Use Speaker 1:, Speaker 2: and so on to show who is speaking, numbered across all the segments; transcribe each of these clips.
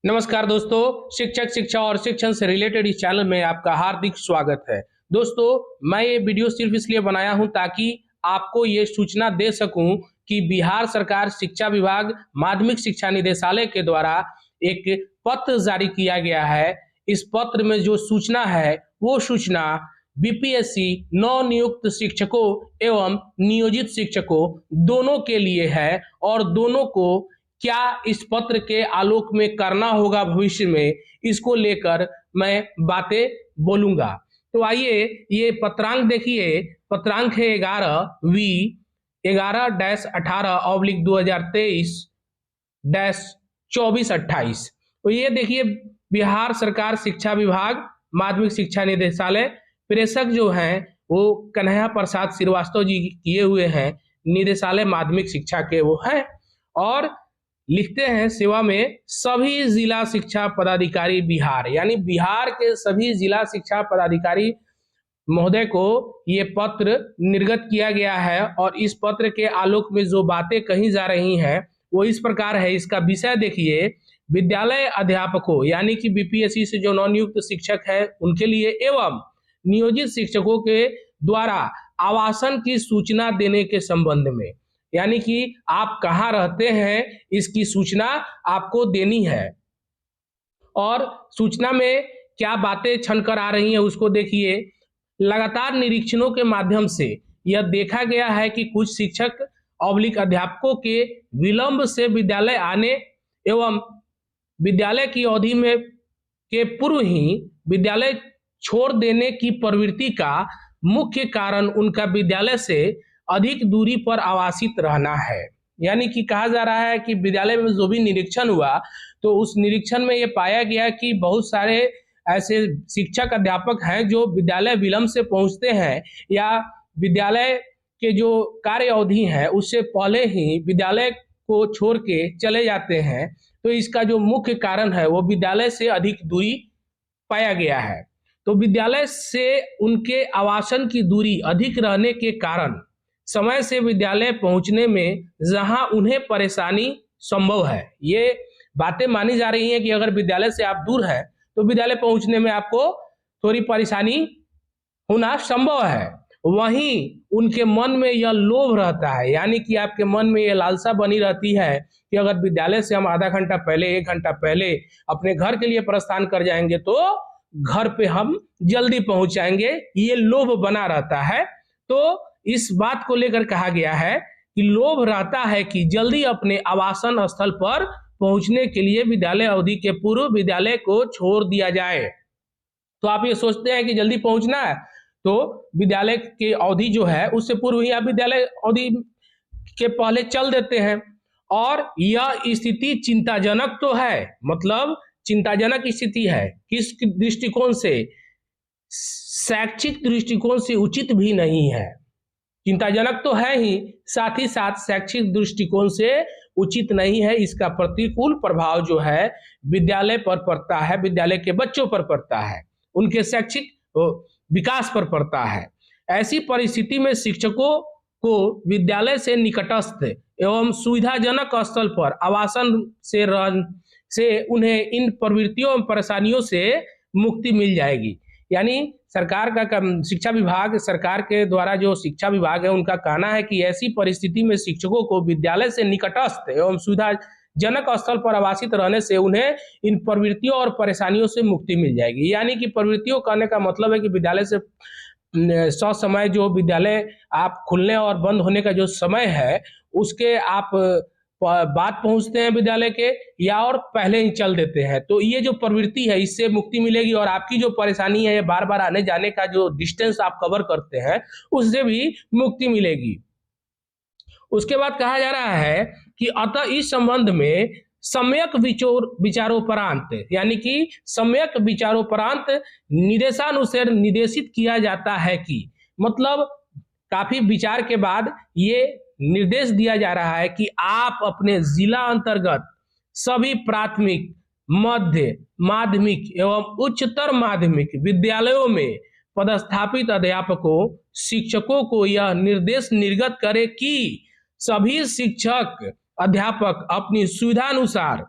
Speaker 1: नमस्कार दोस्तों। शिक्षक शिक्षा और शिक्षण से रिलेटेड इस चैनल में आपका हार्दिक स्वागत है। दोस्तों, मैं ये वीडियो सिर्फ इसलिए बनाया हूं ताकि आपको ये सूचना दे सकूं कि बिहार सरकार शिक्षा विभाग माध्यमिक शिक्षा निदेशालय के द्वारा एक पत्र जारी किया गया है। इस पत्र में जो सूचना है वो सूचना बीपीएससी नवनियुक्त शिक्षकों एवं नियोजित शिक्षकों दोनों के लिए है और दोनों को क्या इस पत्र के आलोक में करना होगा भविष्य में, इसको लेकर मैं बातें बोलूंगा। तो आइए ये पत्रांक देखिए। पत्रांक है 11/18/2023-2428। तो ये देखिए, बिहार सरकार शिक्षा विभाग माध्यमिक शिक्षा निदेशालय, प्रेषक जो हैं वो कन्हैया प्रसाद श्रीवास्तव जी किए हुए हैं, निदेशालय माध्यमिक शिक्षा के वो हैं। और लिखते हैं सेवा में सभी जिला शिक्षा पदाधिकारी बिहार, यानी बिहार के सभी जिला शिक्षा पदाधिकारी महोदय को ये पत्र निर्गत किया गया है। और इस पत्र के आलोक में जो बातें कही जा रही हैं वो इस प्रकार है। इसका विषय देखिए, विद्यालय अध्यापकों यानी कि बीपीएससी से जो नवनियुक्त शिक्षक है उनके लिए एवं नियोजित शिक्षकों के द्वारा आवासन की सूचना देने के संबंध में, यानी कि आप कहाँ रहते हैं इसकी सूचना आपको देनी है। और सूचना में क्या बातें छनकर आ रही हैं उसको देखिए। लगातार निरीक्षणों के माध्यम से यह देखा गया है कि कुछ शिक्षक अध्यापकों के विलंब से विद्यालय आने एवं विद्यालय की अवधि में के पूर्व ही विद्यालय छोड़ देने की प्रवृत्ति का मुख्य कारण उनका विद्यालय से अधिक दूरी पर आवासित रहना है। यानी कि कहा जा रहा है कि विद्यालय में जो भी निरीक्षण हुआ तो उस निरीक्षण में ये पाया गया कि बहुत सारे ऐसे शिक्षक अध्यापक हैं जो विद्यालय विलंब से पहुंचते हैं या विद्यालय के जो कार्य अवधि है उससे पहले ही विद्यालय को छोड़ के चले जाते हैं। तो इसका जो मुख्य कारण है वो विद्यालय से अधिक दूरी पाया गया है। तो विद्यालय से उनके आवासन की दूरी अधिक रहने के कारण समय से विद्यालय पहुंचने में जहां उन्हें परेशानी संभव है, ये बातें मानी जा रही हैं कि अगर विद्यालय से आप दूर हैं तो विद्यालय पहुंचने में आपको थोड़ी परेशानी होना संभव है। वहीं उनके मन में यह लोभ रहता है, यानी कि आपके मन में यह लालसा बनी रहती है कि अगर विद्यालय से हम आधा घंटा पहले 1 घंटा पहले अपने घर के लिए प्रस्थान कर जाएंगे तो घर पे हम जल्दी पहुंच जाएंगे, ये लोभ बना रहता है। तो इस बात को लेकर कहा गया है कि लोभ रहता है कि जल्दी अपने आवासन स्थल पर पहुंचने के लिए विद्यालय अवधि के पूर्व विद्यालय को छोड़ दिया जाए। तो आप ये सोचते हैं कि जल्दी पहुंचना है तो विद्यालय की अवधि जो है उससे पूर्व ही आप विद्यालय अवधि के पहले चल देते हैं। और यह स्थिति चिंताजनक तो है, मतलब चिंताजनक स्थिति है। किस दृष्टिकोण से? शैक्षिक दृष्टिकोण से उचित भी नहीं है। चिंताजनक तो है ही, साथ ही साथ शैक्षिक दृष्टिकोण से उचित नहीं है। इसका प्रतिकूल प्रभाव जो है विद्यालय पर पड़ता है, विद्यालय के बच्चों पर पड़ता है, उनके शैक्षिक विकास पर पड़ता है। ऐसी परिस्थिति में शिक्षकों को विद्यालय से निकटस्थ एवं सुविधाजनक स्थल पर आवासन से उन्हें इन प्रवृत्तियों एवं परेशानियों से मुक्ति मिल जाएगी। यानी सरकार का शिक्षा विभाग, सरकार के द्वारा जो शिक्षा विभाग है उनका कहना है कि ऐसी परिस्थिति में शिक्षकों को विद्यालय से निकटस्थ एवं सुविधाजनक स्थल पर आवासित रहने से उन्हें इन प्रवृत्तियों और परेशानियों से मुक्ति मिल जाएगी। यानी कि प्रवृत्तियों कहने का मतलब है कि विद्यालय से समय जो विद्यालय आप खुलने और बंद होने का जो समय है उसके आप बात पहुंचते हैं विद्यालय के या और पहले ही चल देते हैं, तो ये जो प्रवृत्ति है इससे मुक्ति मिलेगी। और आपकी जो परेशानी है बार बार आने जाने का जो डिस्टेंस आप कवर करते हैं उससे भी मुक्ति मिलेगी। उसके बाद कहा जा रहा है कि अतः इस संबंध में सम्यक विचारोपरांत, यानी कि सम्यक विचारोपरांत निदेशानुसार निर्देशित किया जाता है कि, मतलब काफी विचार के बाद ये निर्देश दिया जा रहा है कि आप अपने जिला अंतर्गत सभी प्राथमिक, मध्य माध्यमिक एवं उच्चतर माध्यमिक विद्यालयों में पदस्थापित अध्यापकों शिक्षकों को यह निर्देश निर्गत करे कि सभी शिक्षक अध्यापक अपनी सुविधानुसार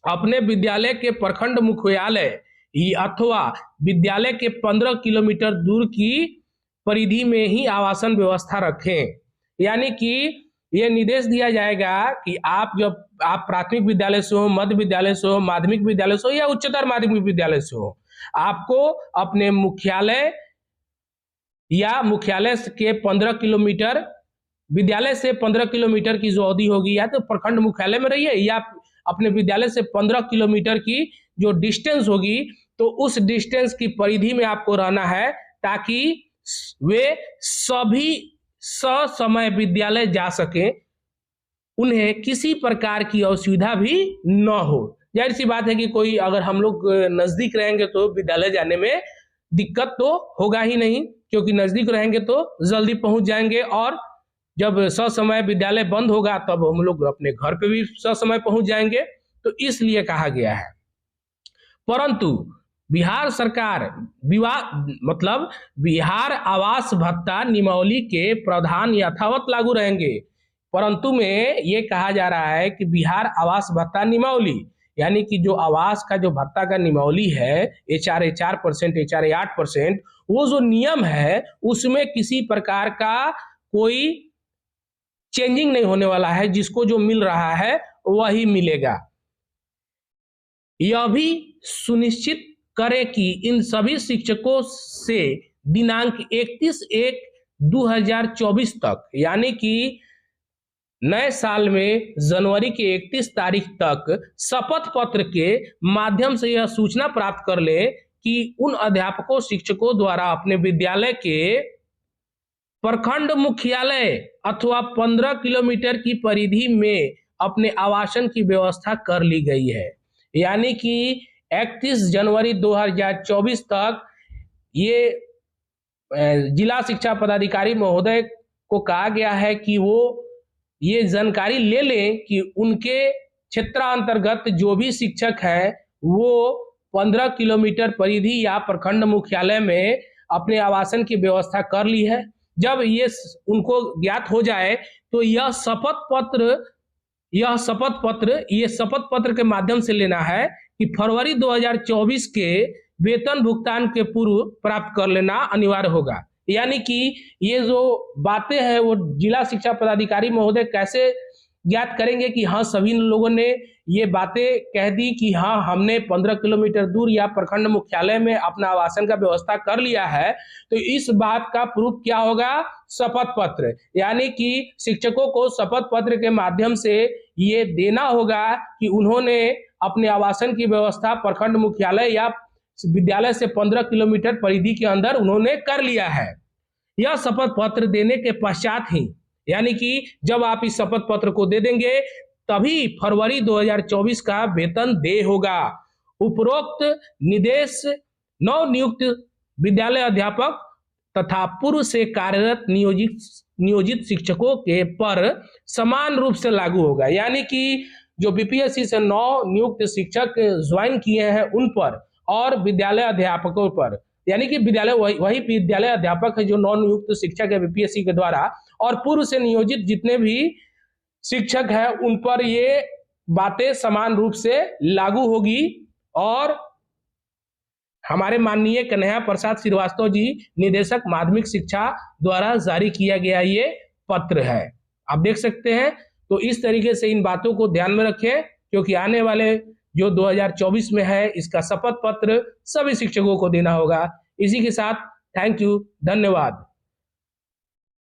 Speaker 1: अपने विद्यालय के प्रखंड मुख्यालय अथवा विद्यालय के 15 किलोमीटर दूर की परिधि में ही आवासन व्यवस्था रखें। यानी कि ये निर्देश दिया जाएगा कि आप जब आप प्राथमिक विद्यालय से हो, मध्य विद्यालय से हो, माध्यमिक विद्यालय से हो या उच्चतर माध्यमिक विद्यालय से हो, आपको अपने मुख्यालय या मुख्यालय के 15 किलोमीटर, विद्यालय से 15 किलोमीटर की जो अवधि होगी, या तो प्रखंड मुख्यालय में रहिए या अपने विद्यालय से 15 किलोमीटर की जो डिस्टेंस होगी, तो उस डिस्टेंस की परिधि में आपको रहना है, ताकि वे सभी ससमय विद्यालय जा सके, उन्हें किसी प्रकार की असुविधा भी न हो। जाहिर सी बात है कि कोई अगर हम लोग नजदीक रहेंगे तो विद्यालय जाने में दिक्कत तो होगा ही नहीं, क्योंकि नजदीक रहेंगे तो जल्दी पहुंच जाएंगे, और जब ससमय विद्यालय बंद होगा तब हम लोग अपने घर पे भी ससमय पहुंच जाएंगे। तो इसलिए कहा गया है। परंतु बिहार सरकार बिहार आवास भत्ता नियमावली के प्रावधान यथावत लागू रहेंगे। परंतु में ये कहा जा रहा है कि बिहार आवास भत्ता नियमावली, यानी कि जो आवास का जो भत्ता का नियमावली है, HRA 4%, HRA 8%, वो जो नियम है उसमें किसी प्रकार का कोई चेंजिंग नहीं होने वाला है। जिसको जो मिल रहा है वही मिलेगा। यह भी सुनिश्चित करें कि इन सभी शिक्षकों से दिनांक 31/1/2024 तक, यानी कि नए साल में जनवरी के 31 तारीख तक शपथ पत्र के माध्यम से यह सूचना प्राप्त कर ले कि उन अध्यापकों शिक्षकों द्वारा अपने विद्यालय के प्रखंड मुख्यालय अथवा 15 किलोमीटर की परिधि में अपने आवासन की व्यवस्था कर ली गई है। यानी कि 31 जनवरी 2024 तक ये जिला शिक्षा पदाधिकारी महोदय को कहा गया है कि वो ये जानकारी ले लें कि उनके क्षेत्रांतर्गत जो भी शिक्षक हैं वो 15 किलोमीटर परिधि या प्रखंड मुख्यालय में अपने आवासन की व्यवस्था कर ली है। जब ये उनको ज्ञात हो जाए तो यह शपथ पत्र के माध्यम से लेना है कि फरवरी 2024 के वेतन भुगतान के पूर्व प्राप्त कर लेना अनिवार्य होगा। यानी कि ये जो बातें हैं वो जिला शिक्षा पदाधिकारी महोदय कैसे ज्ञात करेंगे कि हाँ सभी लोगों ने ये बातें कह दी कि हाँ हमने 15 किलोमीटर दूर या प्रखंड मुख्यालय में अपना आवासन का व्यवस्था कर लिया है। तो इस बात का प्रूफ क्या होगा? शपथ पत्र। यानी कि शिक्षकों को शपथ पत्र के माध्यम से ये देना होगा कि उन्होंने अपने आवासन की व्यवस्था प्रखंड मुख्यालय या विद्यालय से 15 किलोमीटर परिधि के अंदर उन्होंने कर लिया है। यह शपथ पत्र देने के पश्चात ही, यानी कि जब आप इस शपथ पत्र को दे देंगे तभी फरवरी 2024 का वेतन देय होगा। उपरोक्त निर्देश नव नियुक्त विद्यालय अध्यापक तथा पूर्व से कार्यरत नियोजित शिक्षकों के पर समान रूप से लागू होगा। यानी कि जो बीपीएससी से नव नियुक्त शिक्षक ज्वाइन किए हैं उन पर और विद्यालय अध्यापकों पर, यानी कि विद्यालय वही विद्यालय अध्यापक है जो नव नियुक्त शिक्षक है बीपीएससी के द्वारा, और पूर्व से नियोजित जितने भी शिक्षक हैं उन पर ये बातें समान रूप से लागू होगी। और हमारे माननीय कन्हैया प्रसाद श्रीवास्तव जी निदेशक माध्यमिक शिक्षा द्वारा जारी किया गया ये पत्र है, आप देख सकते हैं। तो इस तरीके से इन बातों को ध्यान में रखें, क्योंकि आने वाले जो 2024 में है इसका शपथ पत्र सभी शिक्षकों को देना होगा। इसी के साथ थैंक यू, धन्यवाद।